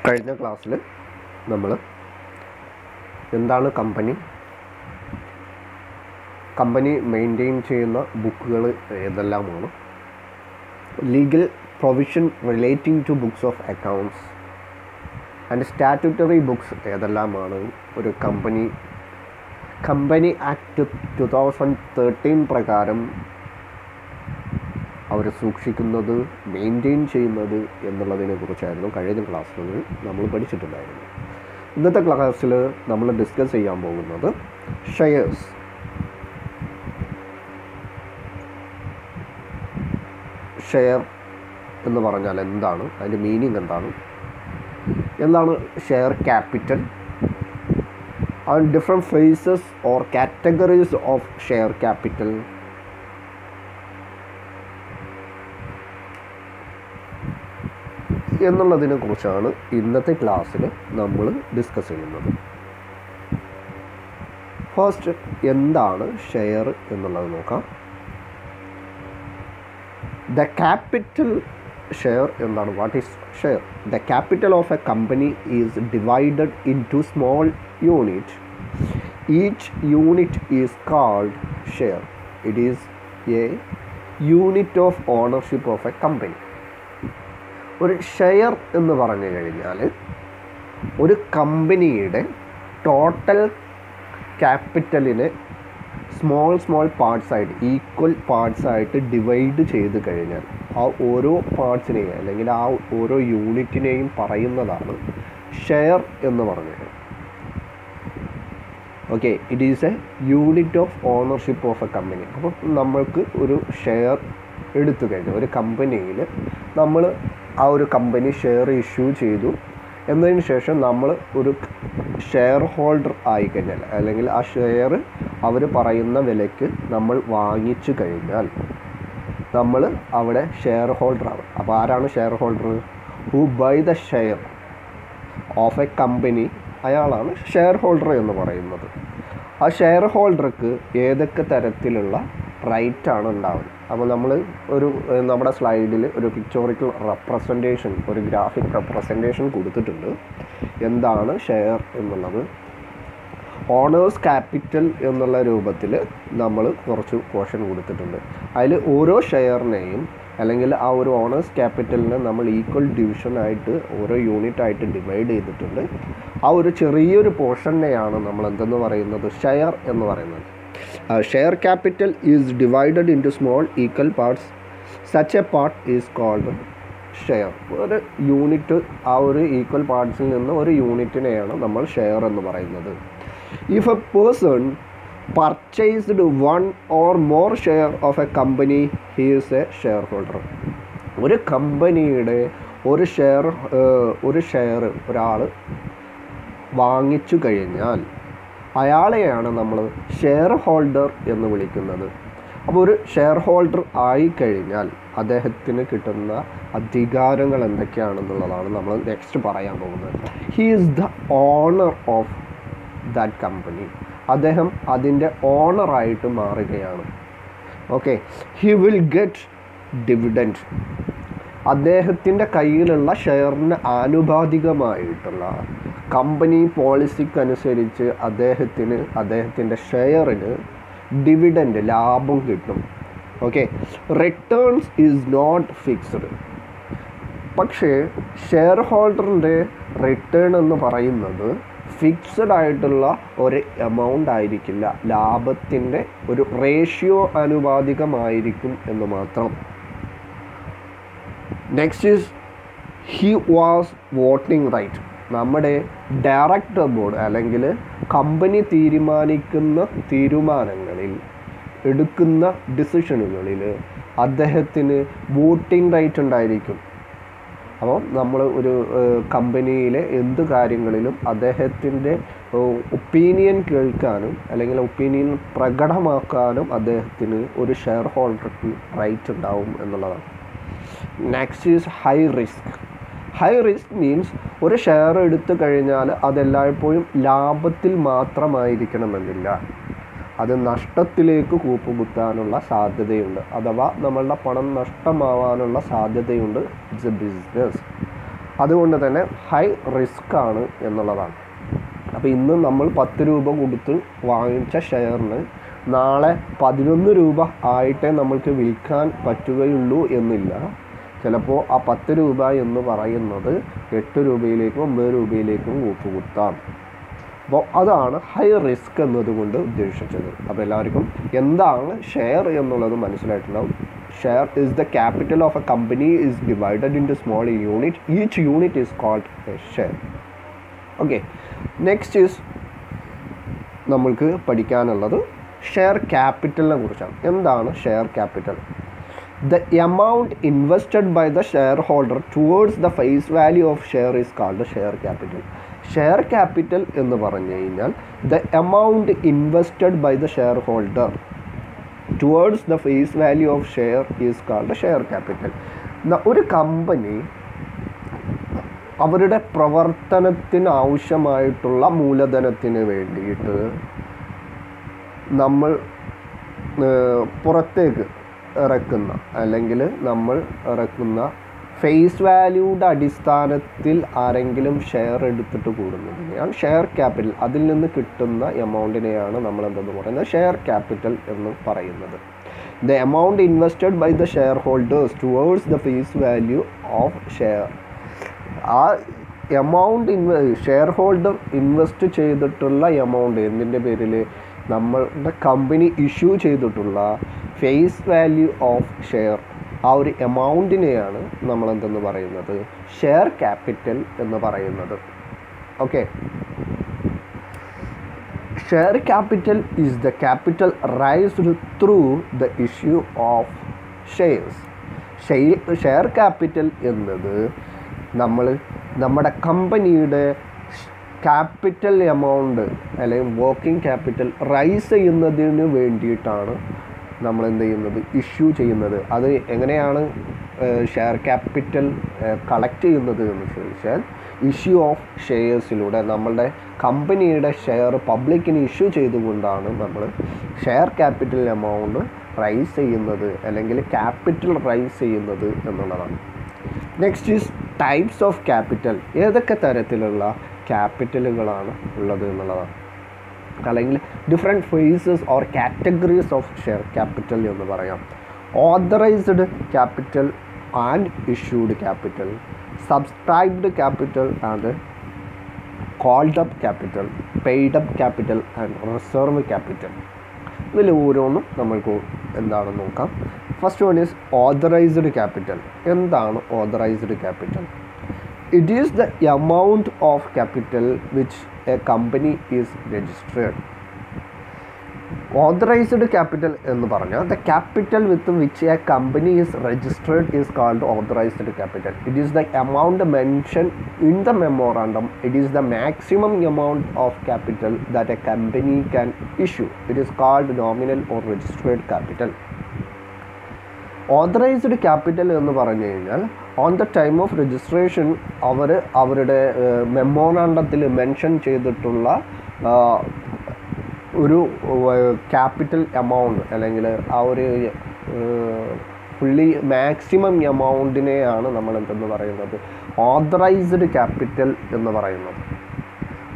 കഴിഞ്ഞ ക്ലാസ്സിൽ നമ്മൾ എന്താണ് കമ്പനി മെയിൻറ്റെയിൻ ചെയ്യുന്ന ബുക്കുകൾ ഏതെല്ലാമാണ്, legal provision relating to books of accounts and statutory books ഏതെല്ലാമാണ് ഒരു കമ്പനി ആക്ട് 2013 പ്രകാരം അവർ സൂക്ഷിക്കുന്നത്, മെയിൻറ്റെയിൻ ചെയ്യുന്നത് എന്നുള്ളതിനെ കുറിച്ചായിരുന്നു കഴിഞ്ഞ ക്ലാസ്സുകളിൽ നമ്മൾ പഠിച്ചിട്ടുണ്ടായിരുന്നു. ഇന്നത്തെ ക്ലാസ്സിൽ നമ്മൾ ഡിസ്കസ് ചെയ്യാൻ പോകുന്നത് ഷെയർസ്. ഷെയർ എന്ന് പറഞ്ഞാൽ എന്താണ്, അതിൻ്റെ മീനിങ് എന്താണ് share capital and different phases or categories of share capital, എന്നുള്ളതിനെ കുറിച്ചാണ് ഇന്നത്തെ ക്ലാസ്സിൽ നമ്മൾ ഡിസ്കസ് ചെയ്യുന്നത്. ഫസ്റ്റ് എന്താണ് ഷെയർ എന്നുള്ളത് നോക്കാം. ദ ക്യാപിറ്റൽ ഷെയർ എന്താണ്? What is share? The capital of a company is divided into small unit. Each unit is called share. It is a unit of ownership of a company. ഒരു ഷെയർ എന്ന് പറഞ്ഞു കഴിഞ്ഞാൽ ഒരു കമ്പനിയുടെ total ക്യാപിറ്റലിനെ small പാർട്സായിട്ട്, ഈക്വൽ പാർട്സായിട്ട് ഡിവൈഡ് ചെയ്ത് കഴിഞ്ഞാൽ ആ ഓരോ പാർട്സിനെയും അല്ലെങ്കിൽ ആ ഓരോ യൂണിറ്റിനെയും പറയുന്നതാണ് ഷെയർ എന്ന് പറഞ്ഞത്. Okay, it is a unit of ownership of a company. അപ്പോൾ നമ്മൾക്ക് ഒരു ഷെയർ എടുത്തു കഴിഞ്ഞാൽ ഒരു കമ്പനിയിൽ നമ്മൾ ആ ഒരു കമ്പനി ഷെയർ ഇഷ്യൂ ചെയ്തു എന്നതിന് ശേഷം നമ്മൾ ഒരു ഷെയർ ഹോൾഡർ ആയിക്കഴിഞ്ഞാൽ, അല്ലെങ്കിൽ ആ ഷെയർ അവർ പറയുന്ന വിലയ്ക്ക് നമ്മൾ വാങ്ങിച്ചു കഴിഞ്ഞാൽ നമ്മൾ അവിടെ ഷെയർ ഹോൾഡറാണ്. അപ്പോൾ ആരാണ് share holder? Who buy the share of a company, അയാളാണ് ഷെയർ ഹോൾഡർ എന്ന് പറയുന്നത്. ആ ഷെയർ ഹോൾഡർക്ക് ഏതൊക്കെ തരത്തിലുള്ള റൈറ്റാണ് ഉണ്ടാവുന്നത്? അപ്പോൾ നമ്മൾ നമ്മുടെ സ്ലൈഡിൽ ഒരു പിക്ചോറിക്കൽ റെപ്രസെൻറ്റേഷൻ, ഒരു ഗ്രാഫിക് റെപ്രസെൻറ്റേഷൻ കൊടുത്തിട്ടുണ്ട്. എന്താണ് ഷെയർ എന്നുള്ളത്? ഓണേഴ്സ് ക്യാപിറ്റൽ എന്നുള്ള രൂപത്തിൽ നമ്മൾ കുറച്ച് പോർഷൻ കൊടുത്തിട്ടുണ്ട്. അതിൽ ഓരോ ഷെയറിനെയും അല്ലെങ്കിൽ ആ ഒരു ഓണേഴ്സ് ക്യാപിറ്റലിനെ നമ്മൾ ഈക്വൽ ഡിവിഷനായിട്ട് ഓരോ യൂണിറ്റായിട്ട് ഡിവൈഡ് ചെയ്തിട്ടുണ്ട്. ആ ഒരു ചെറിയൊരു പോർഷനെയാണ് നമ്മൾ എന്തെന്ന് പറയുന്നത്? ഷെയർ എന്ന് പറയുന്നത്. Share capital is divided into small equal parts. Such a part is called share. ഒരു യൂണിറ്റ്, ആ ഒരു ഈക്വൽ പാർട്സിൽ നിന്ന് ഒരു യൂണിറ്റിനെയാണ് നമ്മൾ ഷെയർ എന്ന് പറയുന്നത്. If a person purchased one or more share of a company, he is a shareholder. ഒരു കമ്പനിയുടെ ഒരു ഷെയർ ഒരാൾ വാങ്ങിച്ചു കഴിഞ്ഞാൽ അയാളെയാണ് നമ്മൾ ഷെയർ ഹോൾഡർ എന്ന് വിളിക്കുന്നത്. അപ്പോൾ ഒരു ഷെയർ ഹോൾഡർ ആയിക്കഴിഞ്ഞാൽ അദ്ദേഹത്തിന് കിട്ടുന്ന അധികാരങ്ങൾ എന്തൊക്കെയാണെന്നുള്ളതാണ് നമ്മൾ നെക്സ്റ്റ് പറയാൻ പോകുന്നത്. He is the owner of that company. അദ്ദേഹം അതിൻ്റെ ഓണറായിട്ട് മാറുകയാണ്. Okay, he will get dividend. അദ്ദേഹത്തിൻ്റെ കയ്യിലുള്ള ഷെയറിന് ആനുപാതികമായിട്ടുള്ള കമ്പനി പോളിസിക്കനുസരിച്ച് അദ്ദേഹത്തിൻ്റെ ഷെയറിന് ഡിവിഡൻഡ്, ലാഭം കിട്ടും. Okay, returns is not fixed. പക്ഷേ ഷെയർ ഹോൾഡറിൻ്റെ റിട്ടേൺ എന്ന് പറയുന്നത് ഫിക്സഡ് ആയിട്ടുള്ള ഒരു എമൗണ്ട് ആയിരിക്കില്ല, ലാഭത്തിൻ്റെ ഒരു റേഷ്യോ ആനുപാതികമായിരിക്കും എന്ന് മാത്രം. Next is he was voting right. നമ്മുടെ ഡയറക്ടർ ബോർഡ് അല്ലെങ്കിൽ കമ്പനി തീരുമാനങ്ങളിൽ എടുക്കുന്ന ഡിസിഷനുകളിൽ അദ്ദേഹത്തിന് വോട്ടിംഗ് റൈറ്റ് ഉണ്ടായിരിക്കും. അപ്പോൾ നമ്മൾ ഒരു കമ്പനിയിലെ എന്ത് കാര്യങ്ങളിലും അദ്ദേഹത്തിൻ്റെ ഒപ്പീനിയൻ കേൾക്കാനും അല്ലെങ്കിൽ ഒപ്പീനിയൻ പ്രകടമാക്കാനും അദ്ദേഹത്തിന് ഒരു ഷെയർ ഹോൾഡർക്ക് റൈറ്റ് ഉണ്ടാവും എന്നുള്ളതാണ്. Next is high risk. High risk means ഒരു ഷെയർ എടുത്തു കഴിഞ്ഞാൽ അതെല്ലായ്പ്പോഴും ലാഭത്തിൽ മാത്രമായിരിക്കണമെന്നില്ല. അത് നഷ്ടത്തിലേക്ക് കൂപ്പുകുത്താനുള്ള സാധ്യതയുണ്ട്, അഥവാ നമ്മളുടെ പണം നഷ്ടമാവാനുള്ള സാധ്യതയുണ്ട്. It's A business. അതുകൊണ്ട് തന്നെ ഹൈ റിസ്ക് ആണ് എന്നുള്ളതാണ്. അപ്പോൾ ഇന്ന് നമ്മൾ 10 രൂപ കൊടുത്ത് വാങ്ങിച്ച ഷെയറിന് നാളെ 11 രൂപ ആയിട്ടേ നമ്മൾക്ക് വിൽക്കാൻ പറ്റുകയുള്ളൂ എന്നില്ല. ചിലപ്പോൾ ആ 10 രൂപ എന്ന് പറയുന്നത് 8 രൂപയിലേക്കും 9 രൂപയിലേക്കും കൂട്ടുകുത്താം. അപ്പോൾ അതാണ് ഹൈ റിസ്ക് എന്നതുകൊണ്ട് ഉദ്ദേശിച്ചത്. അപ്പോൾ എല്ലാവർക്കും എന്താണ് ഷെയർ എന്നുള്ളത് മനസ്സിലായിട്ടുണ്ടാവും. Share is the capital of a company is divided into small unit. Each unit is called a share. Okay, next is നമ്മൾക്ക് പഠിക്കാനുള്ളത് ഷെയർ ക്യാപിറ്റലിനെ കുറിച്ചാണ്. എന്താണ് share capital? The amount invested by the shareholder towards the face value of share is called share capital. Share capital എന്ന് പറഞ്ഞു കഴിഞ്ഞാൽ the amount invested by the shareholder towards the face value of share is called share capital. ഒരു company അവരുടെ പ്രവർത്തനത്തിന് ആവശ്യമായിട്ടുള്ള മൂലധനത്തിന് വേണ്ടിയിട്ട് നമ്മൾ പുറത്തേക്ക് ഇറക്കുന്ന അല്ലെങ്കിൽ നമ്മൾ ഇറക്കുന്ന ഫേസ് വാല്യൂയുടെ അടിസ്ഥാനത്തിൽ ആരെങ്കിലും ഷെയർ എടുത്തിട്ട് കൂടുന്നതിനെയാണ് ഷെയർ ക്യാപിറ്റൽ. അതിൽ നിന്ന് കിട്ടുന്ന എമൗണ്ടിനെയാണ് നമ്മൾ എന്തെന്ന് പറയുന്നത് ഷെയർ ക്യാപിറ്റൽ എന്ന് പറയുന്നത്. The amount invested by the share holders towards the face value of share. ആ എമൗണ്ട് ഷെയർ ഹോൾഡർ ഇൻവെസ്റ്റ് ചെയ്തിട്ടുള്ള എമൗണ്ട് എന്തിൻ്റെ പേരിൽ? നമ്മളുടെ കമ്പനി ഇഷ്യൂ ചെയ്തിട്ടുള്ള ഫേസ് വാല്യൂ ഓഫ് ഷെയർ, ആ ഒരു എമൗണ്ടിനെയാണ് നമ്മളെന്തെന്ന് പറയുന്നത് ഷെയർ ക്യാപിറ്റൽ എന്ന് പറയുന്നത്. Okay, share capital is the capital raised through the issue of shares. Share capital എന്നത് നമ്മുടെ കമ്പനിയുടെ ക്യാപിറ്റൽ എമൗണ്ട് അല്ലെങ്കിൽ വർക്കിംഗ് ക്യാപിറ്റൽ റൈസ് ചെയ്യുന്നതിന് വേണ്ടിയിട്ടാണ് നമ്മൾ എന്ത് ചെയ്യുന്നത് ഇഷ്യൂ ചെയ്യുന്നത്. അത് എങ്ങനെയാണ് ഷെയർ ക്യാപിറ്റൽ കളക്ട് ചെയ്യുന്നത് എന്ന് ചോദിച്ചാൽ ഇഷ്യൂ ഓഫ് ഷെയർസിലൂടെ നമ്മളുടെ കമ്പനിയുടെ ഷെയർ പബ്ലിക്കിന് ഇഷ്യൂ ചെയ്തുകൊണ്ടാണ് നമ്മൾ ഷെയർ ക്യാപിറ്റൽ എമൗണ്ട് റൈസ് ചെയ്യുന്നത് അല്ലെങ്കിൽ ക്യാപിറ്റൽ റൈസ് ചെയ്യുന്നത് എന്നുള്ളതാണ്. Next is types of capital. ഏതൊക്കെ തരത്തിലുള്ള ക്യാപിറ്റലുകളാണ് ഉള്ളത് എന്നുള്ളതാണ്. അല്ലെങ്കിൽ different phases or categories of share capital എന്ന് പറയാം. Authorised capital and issued capital, subscribed capital and called up capital, paid up capital and reserve capital. ഇതിൽ ഓരോന്നും നമ്മൾക്ക് എന്താണെന്ന് നോക്കാം. First one is authorised capital. എന്താണ് authorised capital? It is the amount of capital which a company is registered. Authorized capital എന്ന് പറഞ്ഞാൽ the capital with which a company is registered is called authorized capital. It is the amount mentioned in the memorandum. It is the maximum amount of capital that a company can issue. It is called nominal or registered capital. Authorised capital എന്ന് പറഞ്ഞു കഴിഞ്ഞാൽ on the time of registration അവരുടെ മെമ്മോറാണ്ടത്തിൽ mention ചെയ്തിട്ടുള്ള ഒരു capital amount അല്ലെങ്കിൽ ആ ഒരു fully maximum എമൗണ്ടിനെയാണ് നമ്മൾ എന്തെന്ന് പറയുന്നത് ഓതറൈസ്ഡ് ക്യാപിറ്റൽ എന്ന് പറയുന്നത്.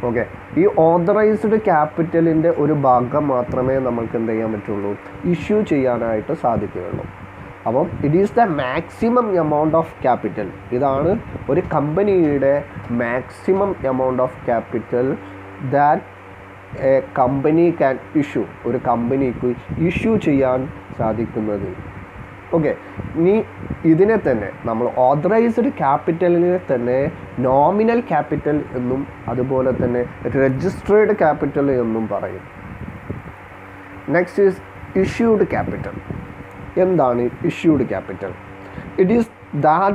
ഓക്കെ, ഈ ഓതറൈസ്ഡ് ക്യാപിറ്റലിൻ്റെ ഒരു ഭാഗം മാത്രമേ നമുക്ക് എന്ത് ചെയ്യാൻ പറ്റുള്ളൂ ഇഷ്യൂ ചെയ്യാനായിട്ട് സാധിക്കുകയുള്ളൂ. അപ്പം it is the maximum amount of capital. ഇതാണ് ഒരു കമ്പനിയുടെ maximum amount of capital that A company can issue. ഒരു കമ്പനിക്ക് ഇഷ്യൂ ചെയ്യാൻ സാധിക്കുന്നത്. ഓക്കെ, ഇനി ഇതിനെ തന്നെ നമ്മൾ ഓതറൈസ്ഡ് ക്യാപിറ്റലിനെ തന്നെ നോമിനൽ ക്യാപിറ്റൽ എന്നും അതുപോലെ തന്നെ രജിസ്ട്രേഡ് ക്യാപിറ്റൽ എന്നും പറയും. Next is issued capital. എന്താണ് issued capital? It is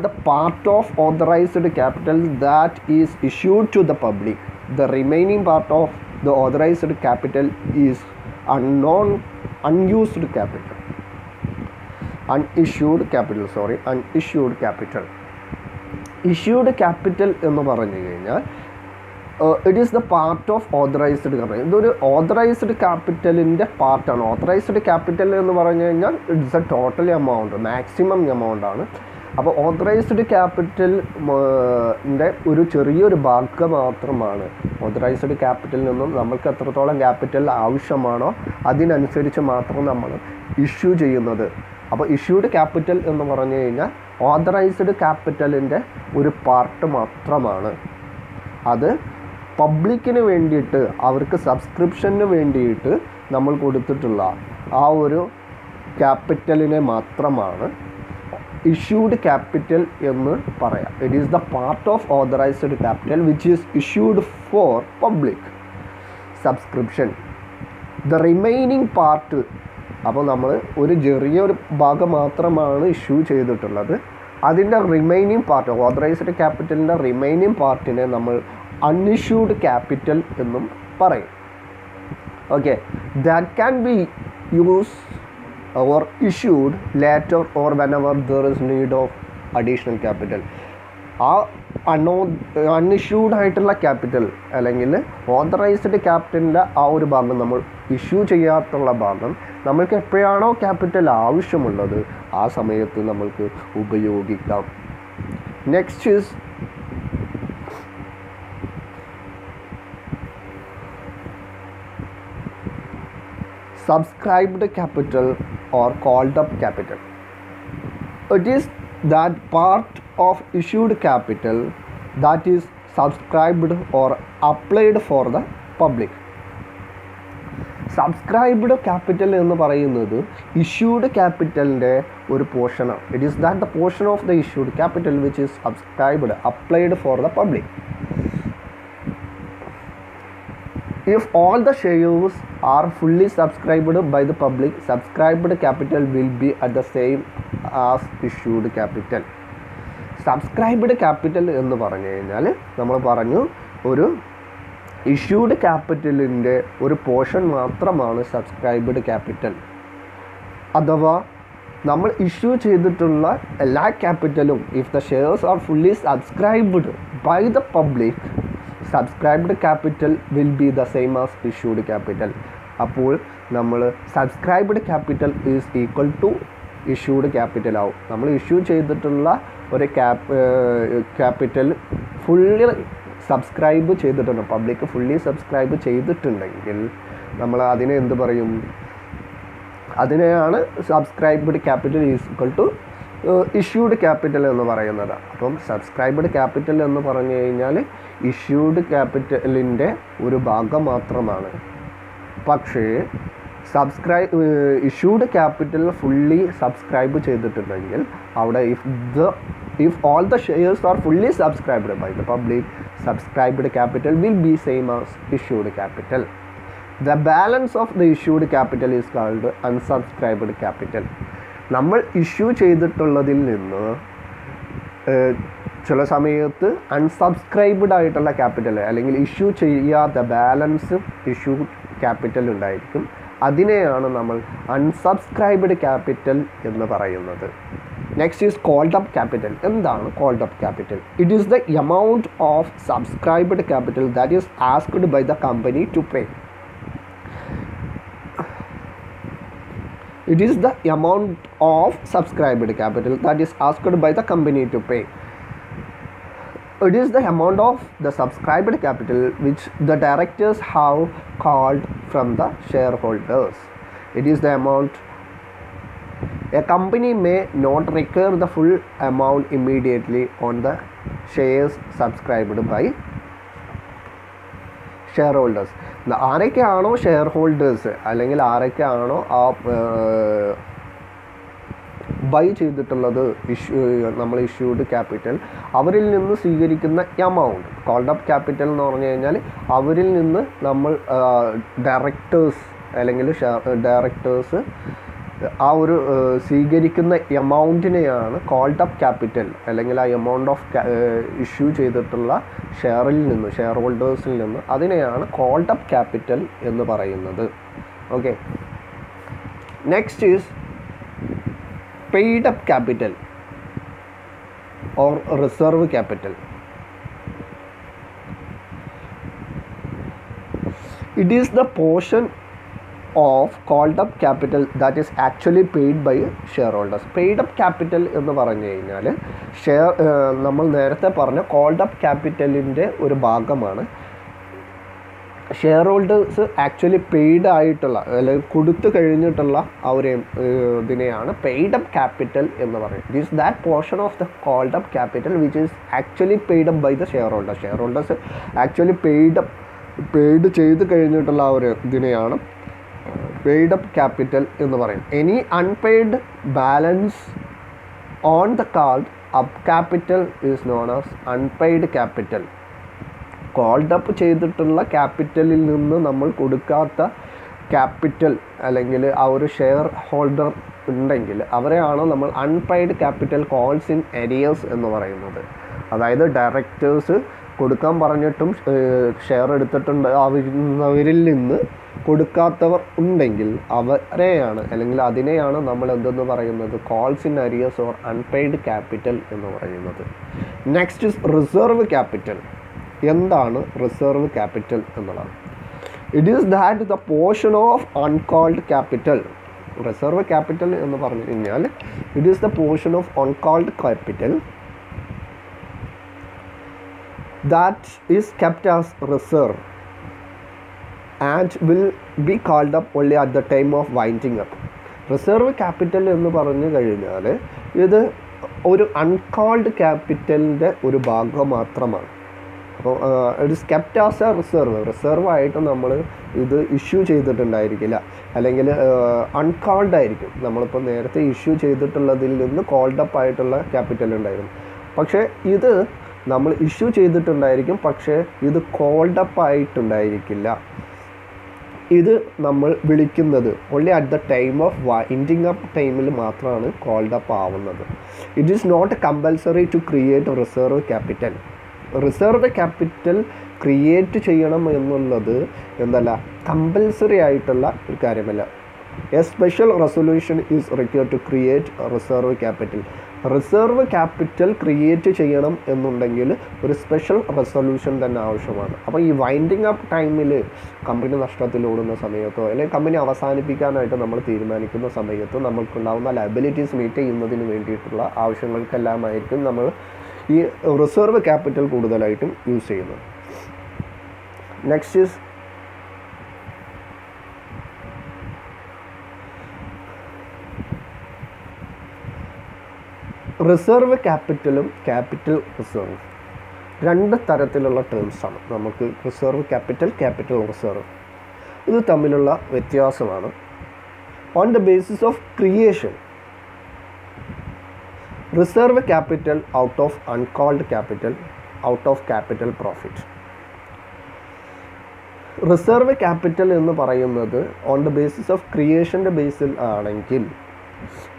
the part of authorised capital that is issued to the public. The remaining part of the authorised capital is unused capital. Unissued capital. Issued capital എന്ന് പറഞ്ഞു കഴിഞ്ഞാൽ it is the part of authorised capital. ഇതൊരു authorised ക്യാപിറ്റലിൻ്റെ പാർട്ടാണ്. Authorised capital എന്ന് പറഞ്ഞു കഴിഞ്ഞാൽ it's a total amount, maximum amount ആണ്. അപ്പോൾ ഓതറൈസ്ഡ് ക്യാപിറ്റൽ ഒരു ചെറിയൊരു ഭാഗം മാത്രമാണ് ഓതറൈസ്ഡ് ക്യാപിറ്റലിൽ നിന്നും നമ്മൾക്ക് എത്രത്തോളം ക്യാപിറ്റൽ ആവശ്യമാണോ അതിനനുസരിച്ച് മാത്രം നമ്മൾ ഇഷ്യൂ ചെയ്യുന്നത്. അപ്പോൾ ഇഷ്യൂഡ് ക്യാപിറ്റൽ എന്ന് പറഞ്ഞു കഴിഞ്ഞാൽ ഓതറൈസ്ഡ് ക്യാപിറ്റലിൻ്റെ ഒരു പാർട്ട് മാത്രമാണ്. അത് പബ്ലിക്കിന് വേണ്ടിയിട്ട് അവർക്ക് സബ്സ്ക്രിപ്ഷന് വേണ്ടിയിട്ട് നമ്മൾ കൊടുത്തിട്ടുള്ള ആ ഒരു ക്യാപിറ്റലിനെ മാത്രമാണ് ഇഷ്യൂഡ് ക്യാപിറ്റൽ എന്ന് പറയാം. It is the part of authorised capital which is issued for public subscription. The remaining part, അപ്പോൾ നമ്മൾ ഒരു ചെറിയൊരു ഭാഗം മാത്രമാണ് ഇഷ്യൂ ചെയ്തിട്ടുള്ളത്. അതിൻ്റെ റിമൈനിങ് പാർട്ട്, ഓതറൈസ്ഡ് ക്യാപിറ്റലിൻ്റെ റിമൈനിങ് പാർട്ടിനെ നമ്മൾ അൺഇഷ്യൂഡ് ക്യാപിറ്റൽ എന്നും പറയും. Okay, that can be use or issued later or whenever there is need of additional capital. ആ അൺഇഷ്യൂഡ് ആയിട്ടുള്ള ക്യാപിറ്റൽ അല്ലെങ്കിൽ ഓതറൈസ്ഡ് ക്യാപിറ്റലിൻ്റെ ആ ഒരു ഭാഗം നമ്മൾ ഇഷ്യൂ ചെയ്യാത്തുള്ള ഭാഗം നമ്മൾക്ക് എപ്പോഴാണോ ക്യാപിറ്റൽ ആവശ്യമുള്ളത് ആ സമയത്ത് നമ്മൾക്ക് ഉപയോഗിക്കാം. Next is subscribed capital or called up capital. It is that part of issued capital that is subscribed or applied for the public. Subscribed capital എന്ന് പറയുന്നത് ഇഷ്യൂഡ് ക്യാപിറ്റലിൻ്റെ ഒരു പോർഷനാണ്. It is that the portion of the issued capital which is subscribed applied for the public. If all the shares are fully subscribed by the public, subscribed capital will be at the same as issued capital. Subscribed capital എന്ന് പറഞ്ഞു കഴിഞ്ഞാൽ നമ്മൾ പറഞ്ഞു ഒരു issued ക്യാപിറ്റലിൻ്റെ ഒരു portion മാത്രമാണ് subscribed capital. അഥവാ നമ്മൾ ഇഷ്യൂ ചെയ്തിട്ടുള്ള എല്ലാ ക്യാപിറ്റലും if the shares are fully subscribed by the public, subscribed capital will be the same as issued capital. അപ്പോൾ നമ്മൾ subscribed capital is equal to issued capital ആവും. നമ്മൾ ഇഷ്യൂ ചെയ്തിട്ടുള്ള ഒരു ക്യാപിറ്റൽ ഫുള്ളി സബ്സ്ക്രൈബ് ചെയ്തിട്ടുണ്ട്, പബ്ലിക് ഫുള്ളി സബ്സ്ക്രൈബ് ചെയ്തിട്ടുണ്ടെങ്കിൽ നമ്മൾ അതിനെ എന്ത് പറയും? അതിനെയാണ് subscribed capital is equal to issued capital എന്ന് പറയുന്നത്. അപ്പം സബ്സ്ക്രൈബ്ഡ് ക്യാപിറ്റൽ എന്ന് പറഞ്ഞു കഴിഞ്ഞാൽ ഇഷ്യൂഡ് ക്യാപിറ്റലിൻ്റെ ഒരു ഭാഗം മാത്രമാണ്. പക്ഷേ ഇഷ്യൂഡ് ക്യാപിറ്റൽ ഫുള്ളി സബ്സ്ക്രൈബ് ചെയ്തിട്ടുണ്ടെങ്കിൽ അവിടെ if all the shares are fully subscribed by the public, subscribed capital will be same as issued capital. The balance of the issued capital is called unsubscribed capital. നമ്മൾ issue ചെയ്തിട്ടുള്ളതിൽ നിന്ന് ചില സമയത്ത് unsubscribed ആയിട്ടുള്ള capital അല്ലെങ്കിൽ issue ചെയ്യാത്ത balance issue capital ഉണ്ടായിരിക്കും. അതിനെയാണ് നമ്മൾ അൺസബ്സ്ക്രൈബ്ഡ് ക്യാപിറ്റൽ എന്ന് പറയുന്നത്. Next is called up capital. എന്താണ് called up capital? It is the amount of subscribed capital that is asked by the company to pay. It is the amount of subscribed capital that is asked by the company to pay. It is the amount of the subscribed capital which the directors have called from the shareholders. It is the amount. A company may not require the full amount immediately on the shares subscribed by shareholders. ആരൊക്കെയാണോ shareholders അല്ലെങ്കിൽ ആരൊക്കെയാണോ ആ by ചെയ്തിട്ടുള്ളത് നമ്മൾ issued capital, അവരിൽ നിന്ന് സ്വീകരിക്കുന്ന amount called up capital എന്ന് പറഞ്ഞു കഴിഞ്ഞാൽ അവരിൽ നിന്ന് നമ്മൾ ഡയറക്ടേഴ്സ് അല്ലെങ്കിൽ ഡയറക്ടേഴ്സ് ആ ഒരു സ്വീകരിക്കുന്ന എമൗണ്ടിനെയാണ് കോൾഡ് അപ്പ് ക്യാപിറ്റൽ അല്ലെങ്കിൽ ആ എമൗണ്ട് ഓഫ് ഇഷ്യൂ ചെയ്തിട്ടുള്ള ഷെയറിൽ നിന്ന് ഷെയർ ഹോൾഡേഴ്സിൽ നിന്ന് അതിനെയാണ് കോൾഡ് അപ്പ് ക്യാപിറ്റൽ എന്ന് പറയുന്നത്. Okay, next is paid up capital or reserve capital. It is the portion of called up capital that is actually paid by share holders. Paid up capital എന്ന് പറഞ്ഞു കഴിഞ്ഞാൽ നമ്മൾ നേരത്തെ പറഞ്ഞ കോൾഡ് അപ്പ് ക്യാപിറ്റലിൻ്റെ ഒരു ഭാഗമാണ് ഷെയർ ഹോൾഡേഴ്സ് ആക്ച്വലി പെയ്ഡ് ആയിട്ടുള്ള അല്ലെങ്കിൽ കൊടുത്തു കഴിഞ്ഞിട്ടുള്ള ആ ഒരു ഇതിനെയാണ് പെയ്ഡ് അപ്പ് ക്യാപിറ്റൽ എന്ന് പറയുന്നത്. This that portion of the called up capital which is actually paid up by the share holders. Share holders actually paid ചെയ്ത് കഴിഞ്ഞിട്ടുള്ള ആ ഒരു ഇതിനെയാണ് പെയ്ഡ് അപ്പ് ക്യാപിറ്റൽ എന്ന് പറയും. Any unpaid balance on the called up capital is known as unpaid capital. Called up ചെയ്തിട്ടുള്ള ക്യാപിറ്റലിൽ നിന്ന് നമ്മൾ കൊടുക്കാത്ത ക്യാപിറ്റൽ അല്ലെങ്കിൽ ആ ഒരു ഷെയർ ഹോൾഡർ ഉണ്ടെങ്കിൽ അവരെയാണ് നമ്മൾ unpaid capital calls in arrears എന്ന് പറയുന്നത്. അതായത് ഡയറക്ടേഴ്സ് കൊടുക്കാൻ പറഞ്ഞിട്ടും ഷെയർ എടുത്തിട്ടുണ്ട് അവരിൽ നിന്ന് കൊടുക്കാത്തവർ ഉണ്ടെങ്കിൽ അവരെയാണ് അല്ലെങ്കിൽ അതിനെയാണ് നമ്മൾ എന്തെന്ന് പറയുന്നത് calls in arrears or unpaid capital എന്ന് പറയുന്നത്. Next is reserve capital. എന്താണ് റിസർവ് ക്യാപിറ്റൽ എന്നുള്ളത്? It is that the portion of uncalled capital. Reserve capital എന്ന് പറഞ്ഞു കഴിഞ്ഞാൽ it is the portion of uncalled capital that is kept as reserve and will be called up only at the time of winding up. Reserve capital എന്ന് പറഞ്ഞു കഴിഞ്ഞാൽ ഇത് ഒരു uncalled ക്യാപിറ്റലിൻ്റെ ഒരു ഭാഗം മാത്രമാണ്. അപ്പോൾ it is kept as A reserve ആയിട്ട് നമ്മൾ ഇത് ഇഷ്യൂ ചെയ്തിട്ടുണ്ടായിരിക്കില്ല, അല്ലെങ്കിൽ അൺകോൾഡ് ആയിരിക്കും. നമ്മളിപ്പോൾ നേരത്തെ ഇഷ്യൂ ചെയ്തിട്ടുള്ളതിൽ നിന്ന് കോൾഡ് അപ്പ് ആയിട്ടുള്ള ക്യാപിറ്റൽ ഉണ്ടായിരുന്നു. പക്ഷേ ഇത് നമ്മൾ ഇഷ്യൂ ചെയ്തിട്ടുണ്ടായിരിക്കും, പക്ഷേ ഇത് കോൾഡ് അപ്പ് ആയിട്ടുണ്ടായിരിക്കില്ല. ഇത് നമ്മൾ വിളിക്കുന്നത് only at the time of winding up ടൈമിൽ മാത്രമാണ് കോൾഡ് അപ്പ് ആവുന്നത്. It is not compulsory to create reserve capital. Reserve capital create ചെയ്യണം എന്നുള്ളത് എന്തല്ല കമ്പൽസറി ആയിട്ടുള്ള ഒരു കാര്യമല്ല. A special resolution is required to create reserve capital. Reserve capital create ചെയ്യണം എന്നുണ്ടെങ്കിൽ ഒരു സ്പെഷ്യൽ റെസൊല്യൂഷൻ തന്നെ ആവശ്യമാണ്. അപ്പോൾ ഈ വൈൻഡിങ് അപ്പ് ടൈമിൽ കമ്പനി നഷ്ടത്തിലോടുന്ന സമയത്തോ അല്ലെങ്കിൽ കമ്പനി അവസാനിപ്പിക്കാനായിട്ട് നമ്മൾ തീരുമാനിക്കുന്ന സമയത്ത് നമ്മൾക്കുണ്ടാകുന്ന ലയബിലിറ്റീസ് മീറ്റ് ചെയ്യുന്നതിന് വേണ്ടിയിട്ടുള്ള ആവശ്യങ്ങൾക്കെല്ലാമായിരിക്കും നമ്മൾ ഈ റിസർവ് ക്യാപിറ്റൽ കൂടുതലായിട്ടും യൂസ് ചെയ്യുന്നത്. നെക്സ്റ്റ് ഈസ് റിസർവ് ക്യാപിറ്റലും ക്യാപിറ്റൽ റിസർവ് രണ്ട് തരത്തിലുള്ള ടേംസാണ്. നമുക്ക് റിസർവ് ക്യാപിറ്റൽ, ക്യാപിറ്റൽ റിസർവ് ഇത് തമ്മിലുള്ള വ്യത്യാസമാണ്. On the basis of creation reserve capital out of uncalled capital out of capital profit. Reserve capital എന്ന് പറയുന്നത് ഓൺ ദ ബേസിസ് ഓഫ് ക്രിയേഷൻ്റെ ബേസിൽ ആണെങ്കിൽ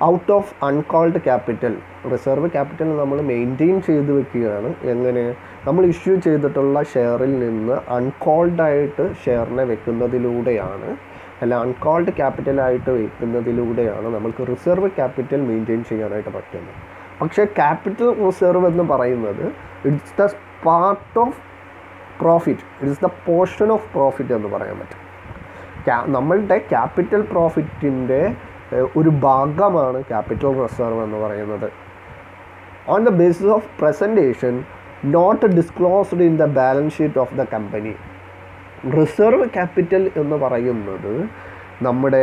out of uncalled capital reserve capital നമ്മൾ maintain ചെയ്ത് വെക്കുകയാണ്. എങ്ങനെ? നമ്മൾ ഇഷ്യൂ ചെയ്തിട്ടുള്ള ഷെയറിൽ നിന്ന് അൺകോൾഡായിട്ട് ഷെയറിനെ വെക്കുന്നതിലൂടെയാണ്, അല്ല അൺകോൾഡ് ക്യാപിറ്റലായിട്ട് വെക്കുന്നതിലൂടെയാണ് നമുക്ക് റിസർവ് ക്യാപിറ്റൽ മെയിൻറ്റെയിൻ ചെയ്യാനായിട്ട് പറ്റുന്നത്. പക്ഷേ ക്യാപിറ്റൽ റിസർവ് എന്ന് പറയുന്നത് it's the part of profit, it's the portion of profit എന്ന് പറയാൻ പറ്റും. നമ്മളുടെ ക്യാപിറ്റൽ പ്രോഫിറ്റിൻ്റെ ഒരു ഭാഗമാണ് ക്യാപിറ്റൽ റിസർവ് എന്ന് പറയുന്നത്. On the basis of presentation not disclosed in the balance sheet of the company. Reserve capital എന്ന് പറയുന്നത് നമ്മുടെ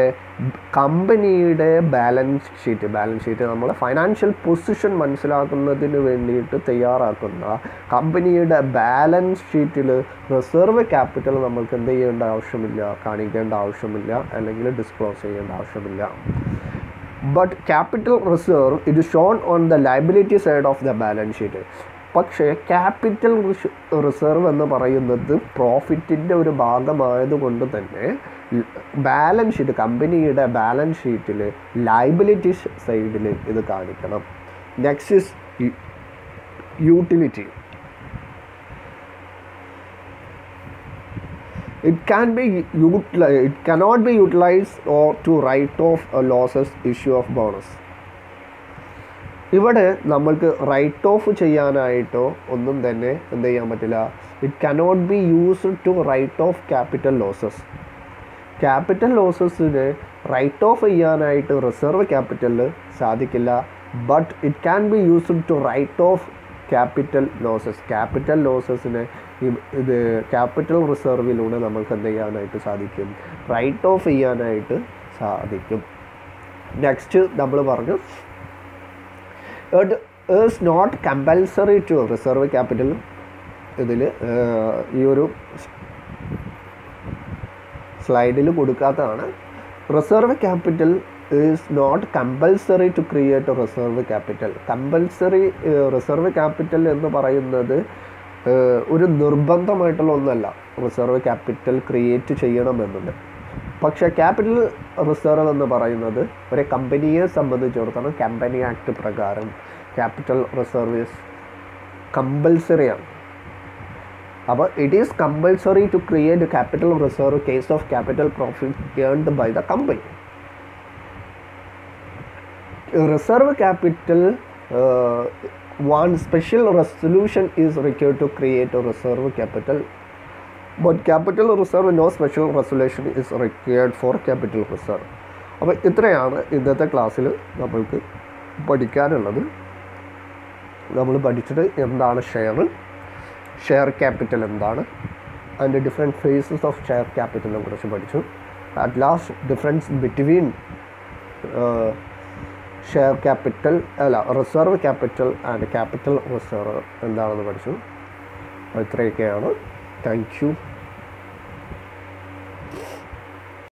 കമ്പനിയുടെ ബാലൻസ് ഷീറ്റ് നമ്മുടെ ഫൈനാൻഷ്യൽ പൊസിഷൻ മനസ്സിലാക്കുന്നതിന് വേണ്ടിയിട്ട് തയ്യാറാക്കുന്ന കമ്പനിയുടെ ബാലൻസ് ഷീറ്റിൽ റിസർവ് ക്യാപിറ്റൽ നമ്മൾക്ക് എന്ത് ചെയ്യേണ്ട ആവശ്യമില്ല, കാണിക്കേണ്ട ആവശ്യമില്ല, അല്ലെങ്കിൽ ഡിസ്ക്ലോസ് ചെയ്യേണ്ട ആവശ്യമില്ല. But capital reserve it is shown on the liability side of the balance sheet. പക്ഷേ ക്യാപിറ്റൽ റിസർവ് എന്ന് പറയുന്നത് പ്രോഫിറ്റിൻ്റെ ഒരു ഭാഗമായതുകൊണ്ട് തന്നെ ബാലൻസ് ഷീറ്റ്, കമ്പനിയുടെ ബാലൻസ് ഷീറ്റിൽ ലയബിലിറ്റീസ് സൈഡിൽ ഇത് കാണിക്കണം. Next is utility. It cannot be utilized or to write off a losses issue of bonus. ഇവിടെ നമ്മൾക്ക് റൈറ്റ് ഓഫ് ചെയ്യാനായിട്ടോ ഒന്നും തന്നെ എന്ത് ചെയ്യാൻ പറ്റില്ല. It cannot be used to write off capital losses. Capital ലോസസിന് റൈറ്റ് ഓഫ് ചെയ്യാനായിട്ട് റിസർവ് ക്യാപിറ്റലിൽ സാധിക്കില്ല. But it can be used to write off capital losses. Capital ലോസസിനെ ഇത് ക്യാപിറ്റൽ റിസർവിലൂടെ നമുക്ക് എന്ത് ചെയ്യാനായിട്ട് സാധിക്കും? റൈറ്റ് ഓഫ് ചെയ്യാനായിട്ട് സാധിക്കും. നെക്സ്റ്റ് നമ്മൾ പറഞ്ഞു it is not compulsory to reserve capital. ഇതിൽ ഈ ഒരു സ്ലൈഡിൽ കൊടുക്കാത്തതാണ്. Reserve capital is not compulsory to create reserve capital. Compulsory reserve capital എന്ന് പറയുന്നത് ഒരു നിർബന്ധമായിട്ടുള്ള ഒന്നല്ല റിസർവ് ക്യാപിറ്റൽ ക്രിയേറ്റ് ചെയ്യണമെന്നുണ്ട്. പക്ഷേ ക്യാപിറ്റൽ റിസർവ് എന്ന് പറയുന്നത് ഒരു കമ്പനിയെ സംബന്ധിച്ചിടത്തോളം കമ്പനി ആക്ട് പ്രകാരം ക്യാപിറ്റൽ റിസർവ് ഈസ് കമ്പൽസറിയാണ്. അപ്പോൾ it is compulsory to create capital reserve case of capital profit earned by the company. Reserve capital one special resolution is required to create a reserve capital, but capital reserve no special resolution is required for capital reserve. അപ്പോൾ ഇത്രയാണ് ഇന്നത്തെ ക്ലാസ്സിൽ നമ്മൾക്ക് പഠിക്കാനുള്ളത്. നമ്മൾ പഠിച്ചത് എന്താണ് share capital എന്താണ്, അതിൻ്റെ ഡിഫറെൻറ്റ് ഫേസസ് ഓഫ് ഷെയർ ക്യാപിറ്റലിനെ കുറിച്ച് പഠിച്ചു. At last difference between share capital reserve capital and capital reserve എന്താണെന്ന് പഠിച്ചു. ഇത്രയൊക്കെയാണ്. Thank you.